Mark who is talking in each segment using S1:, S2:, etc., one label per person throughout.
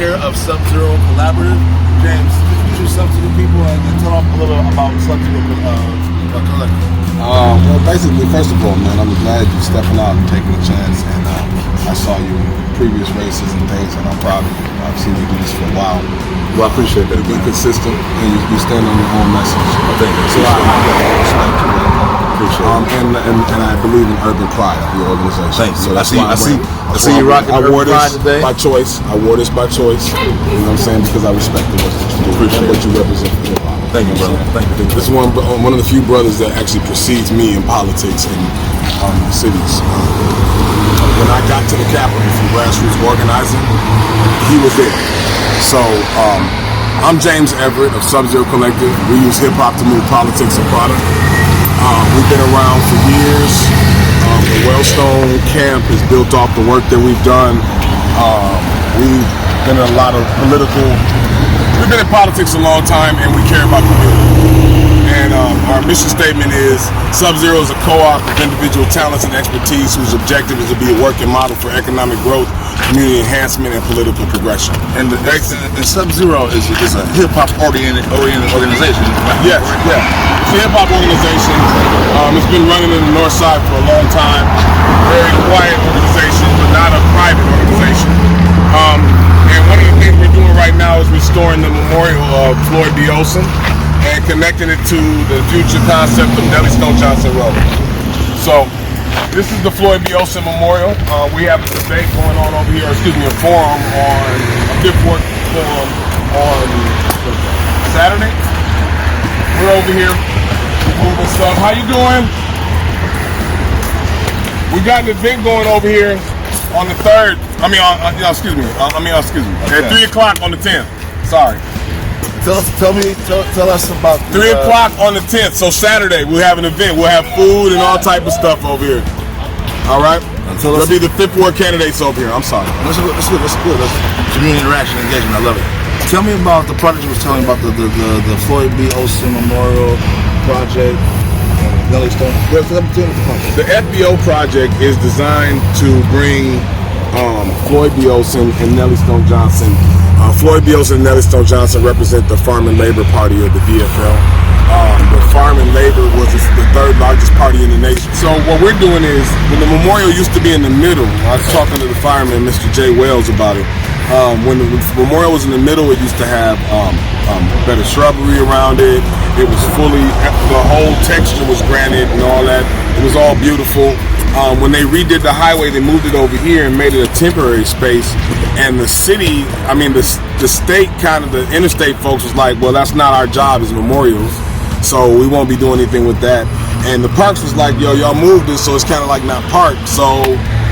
S1: here of Subzero Collaborative. James, introduce yourself to the people and tell them a little about Subzero Collective.
S2: Well, basically, first of all, man, I'm glad you're stepping out and taking a chance. And I saw you in previous races and things, and I'm proud of you. I've seen you do this for a while.
S1: Well, I appreciate that.
S2: You've been consistent, and you stand on your own message.
S1: Thank you.
S2: So I respect you. And I believe in urban pride of your organization.
S1: Thank you.
S2: So that's
S1: I see you rocking urban pride today.
S2: By choice. I wore this by choice. You know what I'm saying? Because I respect the work that you do and what you represent for hip hop.
S1: Thank you, brother. Thank you.
S2: This is one of the few brothers that actually precedes me in politics in cities. When I got to the Capitol from grassroots organizing, he was there. So I'm James Everett of Subzero Collective. We use hip hop to move politics and product. We've been around for years. The Wellstone camp is built off the work that we've done. We've been in a lot of we've been in politics a long time, and we care about community. And our mission statement is Subzero is a co-op of individual talents and expertise whose objective is to be a working model for economic growth, community enhancement, and political progression.
S1: And Subzero is a hip-hop oriented organization.
S2: Yes, yeah. It's a hip-hop organization. It's been running in the north side for a long time. Very quiet organization, but not a private organization. And one of the things we're doing right now is restoring the memorial of Floyd B. Olson and connecting it to the future concept of Nellie Stone Johnson Road. So this is the Floyd B. Olson Memorial. We have a debate going on over here, a forum on a gift work forum on Saturday. We're over here moving stuff. How you doing? We got an event going over here on the 3rd. Excuse me. At 3 o'clock on the 10th. Sorry.
S1: Tell us about
S2: 3 o'clock on the 10th. So Saturday we'll have an event. We'll have food and all type of stuff over here. All right. There'll be the 5th Ward candidates over here. I'm sorry.
S1: That's good. That's community interaction, engagement. I love it. Tell me about the project you was telling me about the Floyd B. Olson Memorial Project. Nellie Stone.
S2: The FBO project is designed to bring Floyd B. Olson and Nellie Stone Johnson. Floyd B. Olson and Nellie Stone Johnson represent the Farm and Labor Party of the DFL. The Farm and Labor was the 3rd largest party in the nation. So what we're doing is, when the memorial used to be in the middle, I was talking to the fireman, Mr. J. Wells, about it. When the memorial was in the middle, it used to have better shrubbery around it. It was the whole texture was granite and all that. It was all beautiful. When they redid the highway, they moved it over here and made it a temporary space. And the city, the state, the interstate folks was like, well, that's not our job as memorials, so we won't be doing anything with that. And the parks was like, yo, y'all moved it, so it's kind of like not parked. So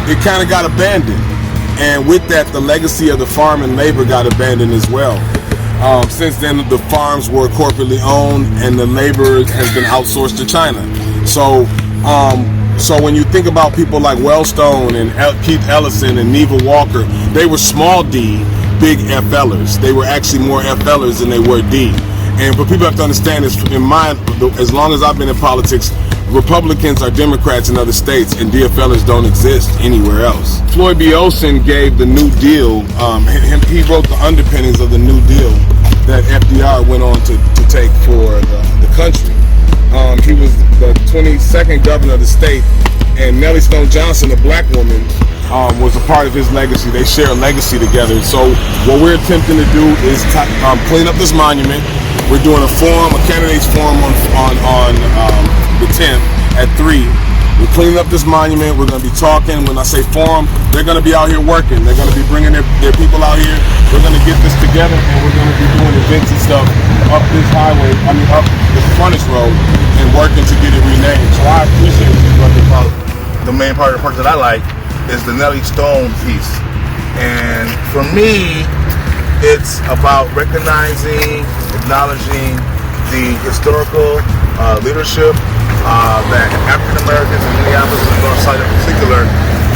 S2: it kind of got abandoned. And with that, the legacy of the farm and labor got abandoned as well. Since then, the farms were corporately owned and the labor has been outsourced to China. So when you think about people like Wellstone and Keith Ellison and Neva Walker, they were small D, big FLers. They were actually more FLers than they were D. And what people have to understand is, as long as I've been in politics, Republicans are Democrats in other states, and DFLers don't exist anywhere else. Floyd B. Olson gave the New Deal. He wrote the underpinnings of the New Deal that FDR went on to take for the country. He was the 22nd governor of the state, and Nellie Stone Johnson, a black woman, was a part of his legacy. They share a legacy together. So what we're attempting to do is clean up this monument. We're doing a candidates forum on the 10th at 3. We're cleaning up this monument. We're going to be talking. When I say forum, they're going to be out here working. They're going to be bringing their people out here. We're going to get this together, and we're going to be doing events and stuff up this highway, up the frontage road, and working to get it renamed. So I appreciate you, brother.
S1: The main part of the project that I like is the Nellie Stone piece. And for me, it's about recognizing, acknowledging the historical leadership that African Americans in Minneapolis and the North Side in particular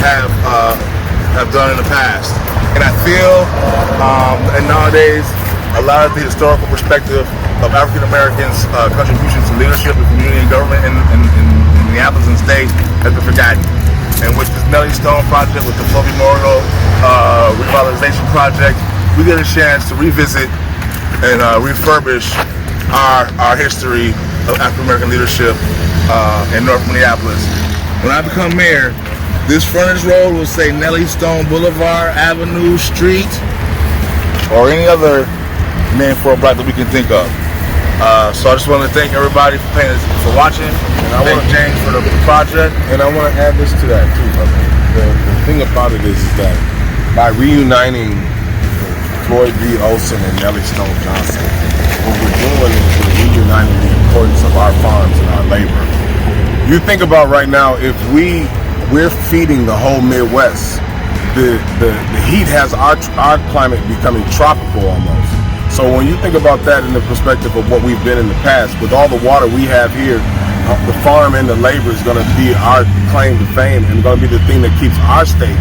S1: have done in the past. And I feel, and nowadays, a lot of the historical perspective of African Americans' contributions to leadership and community and government in Minneapolis and state has been forgotten. And with this Nellie Stone project, with the Floyd Memorial Revitalization Project, we get a chance to revisit and refurbish our history of African American leadership in North Minneapolis. When I become mayor, this frontage road will say Nellie Stone Boulevard, Avenue, Street, or any other name for a block that we can think of. So I just want to thank everybody for watching. And I thank James for the project.
S2: And I want to add this to that too, brother. The thing about it is that by reuniting Floyd v. Olson and Nellie Stone Johnson, what we're doing is we're reuniting the importance of our farms and our labor. You think about right now, if we're feeding the whole Midwest, the heat has our climate becoming tropical almost. So when you think about that in the perspective of what we've been in the past, with all the water we have here, the farm and the labor is going to be our claim to fame, and going to be the thing that keeps our state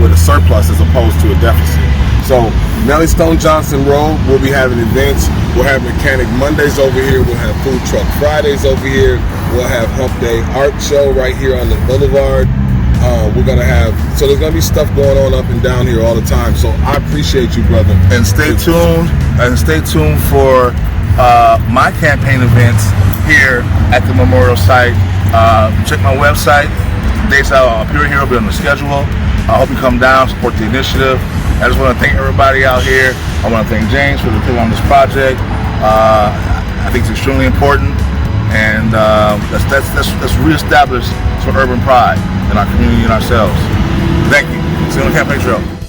S2: with a surplus as opposed to a deficit. So Nellie Stone Johnson Road, we'll be having events. We'll have Mechanic Mondays over here. We'll have Food Truck Fridays over here. We'll have Hump Day Art Show right here on the Boulevard. We're gonna have, so there's gonna be stuff going on up and down here all the time. So I appreciate you, brother.
S1: And stay tuned for my campaign events here at the Memorial Site. Check my website. Dates I'll appear here will be on the schedule. I hope you come down, support the initiative. I just want to thank everybody out here. I want to thank James for the put on this project. I think it's extremely important, and let's reestablish some urban pride in our community and ourselves. Thank you. See you on the campaign trail.